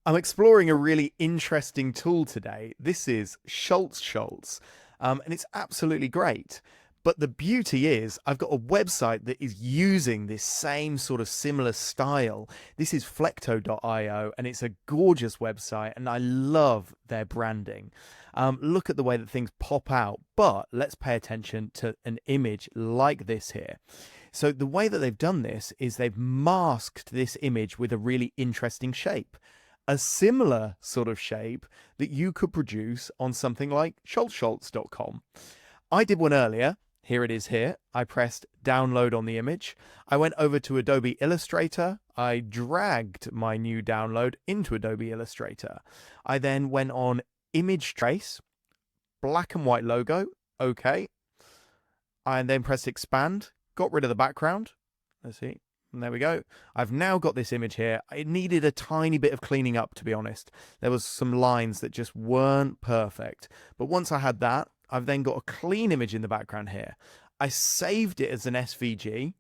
I'm exploring a really interesting tool today. This is Schultz, and it's absolutely great. But the beauty is, I've got a website that is using this same sort of similar style. This is Flecto.io, and it's a gorgeous website, and I love their branding. Look at the way that things pop out, but let's pay attention to an image like this here. So the way that they've done this is they've masked this image with a really interesting shape, a similar sort of shape that you could produce on something like Schultz.com. I did one earlier. Here it is here. I pressed download on the image. I went over to Adobe Illustrator. I dragged my new download into Adobe Illustrator. I then went on image trace, black and white logo. Okay. I then pressed expand, got rid of the background. Let's see. And there we go. I've now got this image here. It needed a tiny bit of cleaning up, to be honest. There was some lines that just weren't perfect. But once I had that, I've then got a clean image in the background here. I saved it as an SVG.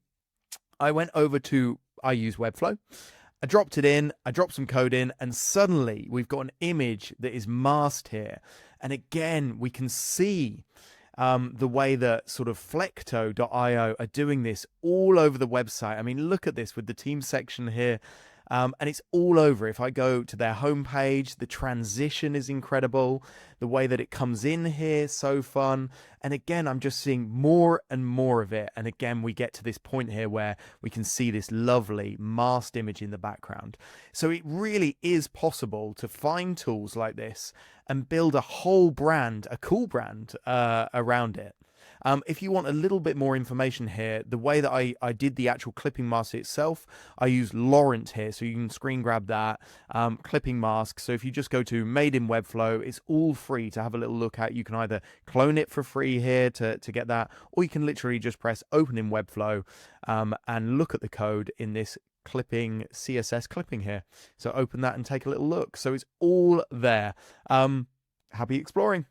I went over to, I use Webflow. I dropped it in, I dropped some code in, and suddenly we've got an image that is masked here. And again, we can see the way that sort of Flecto.io are doing this all over the website. I mean, look at this with the team section here. And it's all over. If I go to their homepage, the transition is incredible. The way that it comes in here, so fun. And again, I'm just seeing more and more of it. And again, we get to this point here where we can see this lovely masked image in the background. So it really is possible to find tools like this and build a whole brand, a cool brand around it. If you want a little bit more information here, the way that I did the actual clipping mask itself, I use Laurent here, so you can screen grab that clipping mask. So if you just go to Made in Webflow, it's all free to have a little look at. You can either clone it for free here to get that, or you can literally just press open in Webflow and look at the code in this clipping CSS clipping here. So open that and take a little look. So it's all there. Happy exploring.